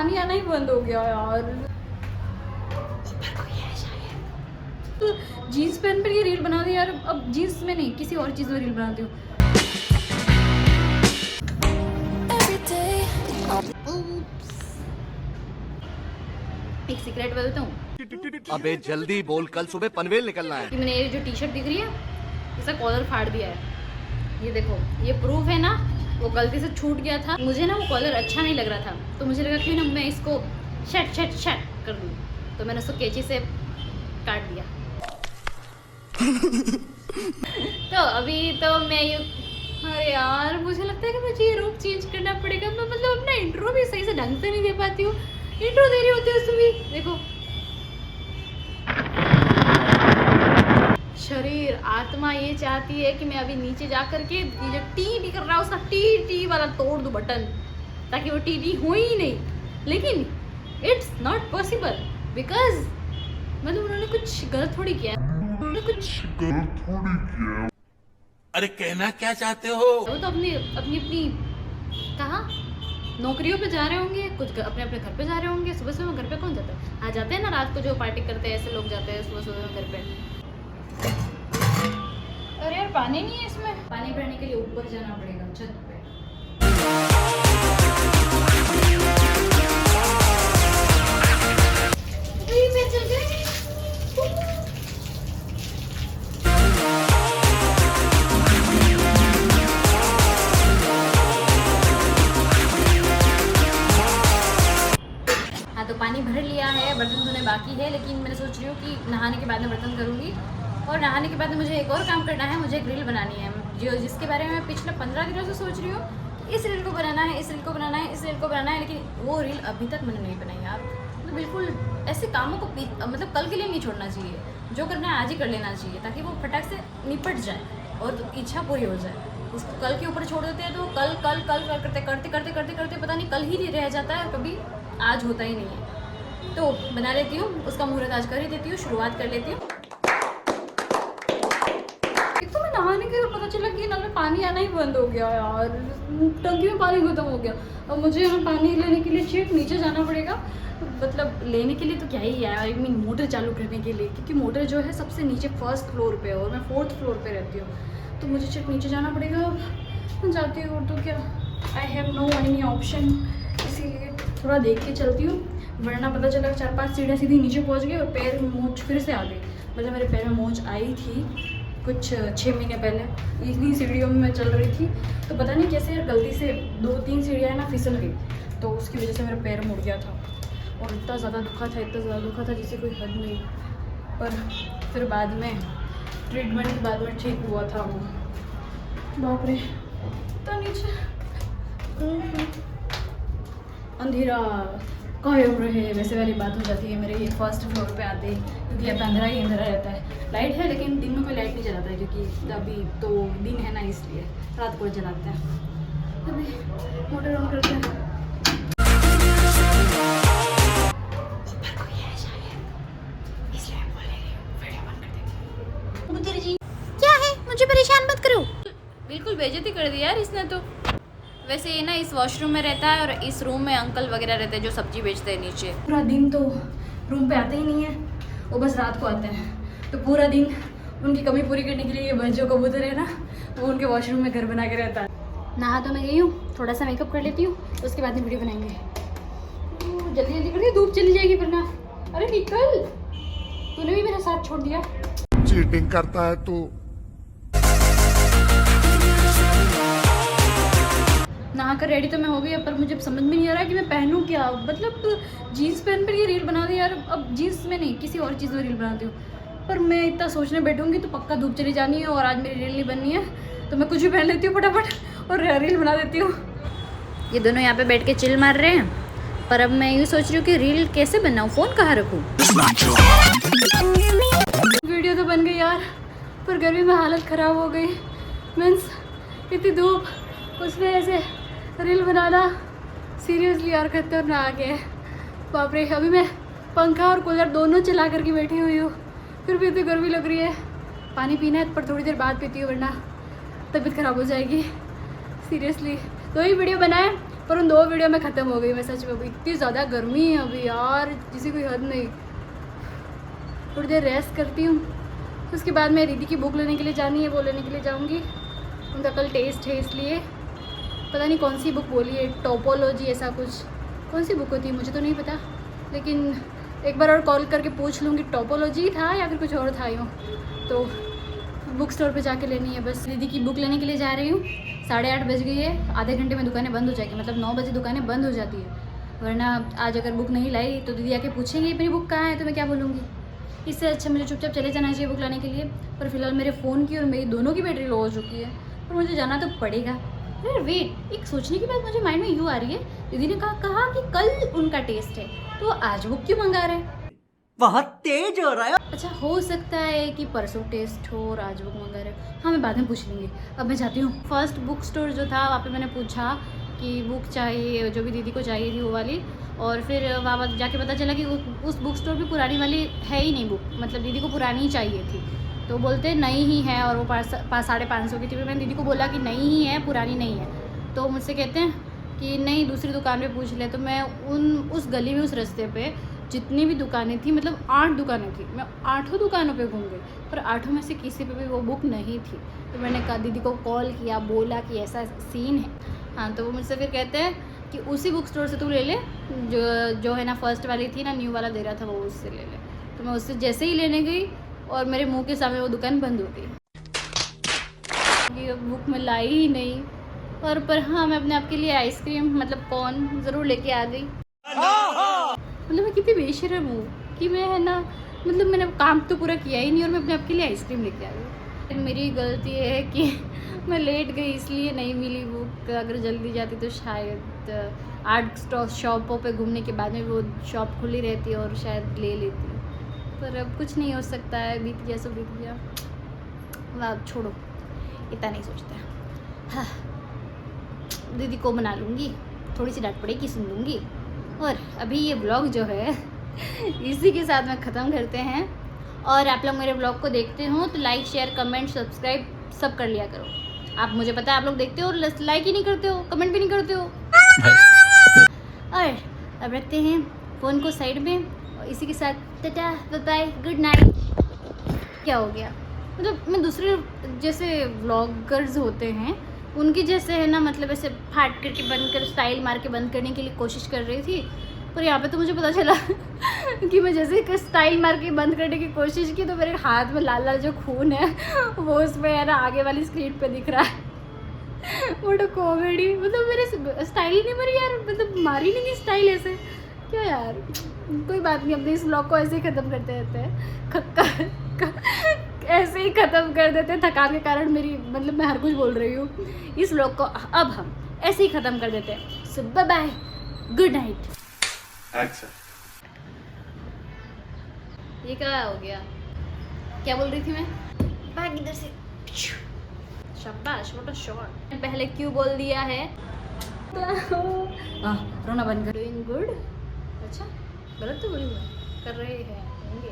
पानी आना ही बंद हो गया यार। ऊपर कोई है शायद। तो जीन्स पहन पर ये रील बना दी यार। अब जीन्स में नहीं, किसी और चीज़ में रील बनाती हूँ। एक सीक्रेट बताता हूँ। अबे जल्दी बोल, कल सुबह पनवेल निकलना है। कि मैंने ये जो टी शर्ट दिख रही है, इसका कॉलर फाड़ दिया है। ये देखो, ये प्रूफ है ना, वो गलती से छूट गया था। मुझे ना वो कॉलर अच्छा नहीं लग रहा था, तो मुझे लगा क्यों ना मैं इसको शट शट शट कर दूँ। तो मैंने उसको कैंची से काट दिया। तो अभी तो मैं ये, अरे यार मुझे लगता है कि मुझे ये रूप चेंज करना पड़ेगा। मैं मतलब अपना इंट्रो भी सही से ढंग से नहीं दे पाती हूँ। इंट्रो दे रही होती है उसमें भी देखो, शरीर आत्मा ये चाहती है कि मैं अभी नीचे जा करके ये जो टी कर रहा है उसका टी वाला तोड़ दूं बटन, ताकि वो टी हो ही नहीं। लेकिन इट्स नॉट पॉसिबल बिकॉज मतलब उन्होंने कुछ गलत थोड़ी किया है। अरे कहना क्या चाहते हो? वो तो अपनी अपनी अपनी कहा नौकरियों पे जा रहे होंगे, कुछ अपने अपने घर पे जा रहे होंगे। सुबह सुबह घर पे कौन जाता है? आ जाते हैं ना रात को, जो पार्टी करते हैं ऐसे लोग जाते हैं सुबह सुबह घर पे। अरे यार पानी नहीं है इसमें। पानी भरने के लिए ऊपर जाना पड़ेगा छत पे। मैं चल गई। हाँ तो पानी भर लिया है, बर्तन धोने बाकी है, लेकिन मैंने सोच रही हूँ कि नहाने के बाद में बर्तन करूँगी। और नहाने के बाद मुझे एक और काम करना है, मुझे एक रील बनानी है जो जिसके बारे में मैं पिछले 15 दिनों से सोच रही हूँ कि इस रील को बनाना है, इस रील को बनाना है, इस रील को बनाना है। लेकिन वो रील अभी तक मैंने नहीं बनाई यार। मतलब बिल्कुल ऐसे कामों को मतलब कल के लिए नहीं छोड़ना चाहिए। जो करना है आज ही कर लेना चाहिए, ताकि वो फटाक से निपट जाए और तो इच्छा पूरी हो जाए। उसको कल के ऊपर छोड़ देते हैं तो कल कल कल करते करते करते करते करते पता नहीं कल ही रह जाता है और कभी आज होता ही नहीं है। तो बना लेती हूँ, उसका मुहूर्त आज कर ही देती हूँ, शुरुआत कर लेती हूँ। तो मैं नहाने के बाद पता चला कि नल में पानी आना ही बंद हो गया यार। टंकी में पानी खत्म हो गया। अब मुझे यहाँ पानी लेने के लिए ठीक नीचे जाना पड़ेगा। मतलब लेने के लिए तो क्या ही है, आई मीन मोटर चालू करने के लिए, क्योंकि मोटर जो है सबसे नीचे फर्स्ट फ्लोर पे है और मैं 4th फ्लोर पे रहती हूँ। तो मुझे ठीक नीचे जाना पड़ेगा। अब जाती हूँ तो क्या, I have no any option, इसीलिए थोड़ा देख के चलती हूँ। वरना पता चला 4-5 सीढ़ियाँ सीधी नीचे पहुँच गई और पैर में मोच फिर से आ गई। मतलब मेरे पैर में मोच आई थी कुछ 6 महीने पहले, इतनी सीढ़ियों में मैं चल रही थी। तो पता नहीं कैसे यार गलती से 2-3 सीढ़ियाँ ना फिसल गई, तो उसकी वजह से मेरा पैर मुड़ गया था। और इतना ज़्यादा दुखा था, इतना ज़्यादा दुखा था जिससे कोई हद नहीं। पर फिर बाद में ट्रीटमेंट के बाद में ठीक हुआ था वो। बाप रे, तो नीचे अंधेरा कायम रहे वैसे वाली बात हो जाती है मेरे ये फर्स्ट फ्लोर पे आते, क्योंकि अब अंधेरा ही अंधेरा रहता है। लाइट है लेकिन दिन में कोई लाइट नहीं जलाता है, क्योंकि अभी तो दिन है ना, इसलिए रात को जलाते हैं। अभी मोटर ऑन करते हैं। ऊपर कोई है शायद, इसलिए मैं बोल रही हूँ वीडियो बंद कर देती हूँ। तेरी जी क्या है, मुझे परेशान मत करो। बिल्कुल बेइज्जती कर दी यार इसने तो। वैसे ये ना इस वॉशरूम में रहता है और इस रूम में अंकल वगैरह रहते हैं जो सब्जी बेचते हैं नीचे। पूरा दिन तो रूम पे आते ही नहीं है, वो बस रात को आते हैं। तो पूरा दिन उनकी कमी पूरी करने के लिए ये बस जो कबूतर है ना, वो उनके वॉशरूम में घर बना के रहता है। नहा तो मैं गई हूँ, थोड़ा सा मेकअप कर लेती हूँ, उसके बाद में वीडियो बनाएंगे। जल्दी जल्दी करिए, धूप चली जाएगी वरना। अरे निकल, तूने भी मेरा साथ छोड़ दिया। चीटिंग करता है तू। नहा कर रेडी तो मैं हो गई, पर मुझे समझ में नहीं आ रहा कि मैं पहनूं क्या। मतलब जीन्स पहन पर ये रील बना दी यार। अब जीन्स में नहीं, किसी और चीज़ में रील बनाती हूँ। पर मैं इतना सोचने बैठूंगी तो पक्का धूप चली जानी है और आज मेरी रील नहीं बननी है, तो मैं कुछ भी पहन लेती हूँ फटाफट और रील बना देती हूँ। ये दोनों यहाँ पे बैठ के चिल मार रहे हैं, पर अब मैं यूँ सोच रही हूँ कि रील कैसे बनाऊँ, फ़ोन कहाँ रखूँ। वीडियो तो बन गई यार, पर गर्मी में हालत ख़राब हो गई। मीन्स इतनी धूप, उसमें ऐसे रील बनाना सीरियसली यार खतरनाक है। बाप रे, अभी मैं पंखा और कूलर दोनों चला करके बैठी हुई हूँ, फिर भी इतनी गर्मी लग रही है। पानी पीना है पर थोड़ी देर बाद पीती हूँ, वरना तबीयत ख़राब हो जाएगी सीरियसली। तो ये वीडियो बनाए पर उन 2 वीडियो में ख़त्म हो गई मैं सच में। इतनी ज़्यादा गर्मी है अभी यार, किसी कोई हद नहीं। थोड़ी देर रेस्ट करती हूँ, उसके बाद मैं दीदी की बुक लेने के लिए जानी है, वो लेने के लिए जाऊँगी। उनका कल टेस्ट है, इसलिए पता नहीं कौन सी बुक बोली है, टोपोलॉजी ऐसा कुछ। कौन सी बुक होती है मुझे तो नहीं पता, लेकिन एक बार और कॉल करके पूछ लूँगी टोपोलॉजी था या फिर कुछ और था यूँ। तो बुक स्टोर पे जाके लेनी है बस। दीदी की बुक लेने के लिए जा रही हूँ। 8:30 बज गई है, आधे घंटे में दुकानें बंद हो जाएगी, मतलब 9 बजे दुकानें बंद हो जाती है। वरना आज अगर बुक नहीं लाई तो दीदी आके पूछेंगी मेरी बुक कहाँ है, तो मैं क्या बोलूँगी। इससे अच्छा मुझे चुपचाप चले जाना चाहिए बुक लाने के लिए। पर फिलहाल मेरे फ़ोन की और मेरी दोनों की बैटरी लो हो चुकी है, और मुझे जाना तो पड़ेगा। अरे वेट, एक सोचने की बात मुझे माइंड में यूँ आ रही है, दीदी ने कहा कि कल उनका टेस्ट है, तो आज बुक क्यों मंगा रहे हैं? बहुत तेज हो रहा है। अच्छा, हो सकता है कि परसों टेस्ट हो और आज बुक मंगा रहे हो। हाँ, मैं बाद में पूछ लूँगी। अब मैं जाती हूँ। फर्स्ट बुक स्टोर जो था वहाँ पे मैंने पूछा कि बुक चाहिए, जो भी दीदी को चाहिए थी वो वाली, और फिर वहाँ जाके पता चला कि उस बुक स्टोर पे पुरानी वाली है ही नहीं बुक, मतलब दीदी को पुरानी ही चाहिए थी। तो बोलते नई ही है, और वो 550 की थी। फिर मैंने दीदी को बोला कि नई ही है, पुरानी नहीं है। तो मुझसे कहते हैं कि नहीं, दूसरी दुकान पे पूछ ले। तो मैं उस गली में, उस रास्ते पे जितनी भी दुकानें थी, मतलब 8 दुकानें थी, मैं 8 दुकानों पे घूम गई, पर 8 में से किसी पे भी वो बुक नहीं थी। तो मैंने कहा, दीदी को कॉल किया, बोला कि ऐसा सीन है। हाँ, तो वो मुझसे फिर कहते हैं कि उसी बुक स्टोर से तू ले ले, जो है ना फर्स्ट वाली थी ना, न्यू वाला दे रहा था, वो उससे ले ले। तो मैं उससे जैसे ही लेने गई और मेरे मुंह के सामने वो दुकान बंद हो गई। ये बुक मैं लाई ही नहीं। और पर हाँ, मैं अपने आप के लिए आइसक्रीम, मतलब कॉर्न ज़रूर लेके आ गई। मतलब मैं कितनी बेशर्म हूँ कि मैं, है ना, मतलब मैंने काम तो पूरा किया ही नहीं और मैं अपने आप के लिए आइसक्रीम लेके आ गई। मेरी गलती है कि मैं लेट गई, इसलिए नहीं मिली बुक। अगर जल्दी जाती तो शायद 8 शॉपों पे घूमने के बाद में वो शॉप खुली रहती और शायद ले लेती। पर अब कुछ नहीं हो सकता है, बीत गया सो बीत गया। वाह, छोड़ो, इतना नहीं सोचते। हाँ, दीदी को मना लूँगी, थोड़ी सी डांट पड़ेगी, सुन लूँगी। और अभी ये ब्लॉग जो है इसी के साथ में ख़त्म करते हैं। और आप लोग मेरे ब्लॉग को देखते हो तो लाइक, शेयर, कमेंट, सब्सक्राइब सब कर लिया करो। आप, मुझे पता है आप लोग देखते हो और लाइक ही नहीं करते हो, कमेंट भी नहीं करते हो। और अब रखते हैं फ़ोन को साइड में, और इसी के साथ tata, bye bye, good night. क्या हो गया, मतलब मैं दूसरे जैसे व्लॉगर्स होते हैं उनकी जैसे, है ना, मतलब ऐसे फाट करके बंद कर, स्टाइल मार के बंद करने के लिए कोशिश कर रही थी। पर यहाँ पे तो मुझे पता चला कि मैं जैसे स्टाइल मार के बंद करने की कोशिश की तो मेरे हाथ में लाल लाल जो खून है वो उसमें, है ना, आगे वाली स्क्रीन पे दिख रहा है। वो कॉमेडी, मतलब मेरे स्टाइल ही नहीं मारी यार, मतलब मारी नहीं स्टाइल ऐसे, क्या यार। कोई बात नहीं, अपने इस व्लॉग को ऐसे ही ख़त्म करते रहते हैं, ऐसे ही ख़त्म कर देते हैं। थकान के कारण मेरी, मतलब मैं हर कुछ बोल रही हूँ। इस व्लॉग को अब हम ऐसे ही ख़त्म कर देते हैं। सो बाय बाय, गुड नाइट। अच्छा, ये क्या हो गया, क्या बोल रही थी मैं? भाग इधर से, शाबाश, व्हाट अ शॉट। पहले क्यों बोल दिया है? रोना बंद कर। Doing good. अच्छा, गलत तो बोली, कर रहे हैं होंगे।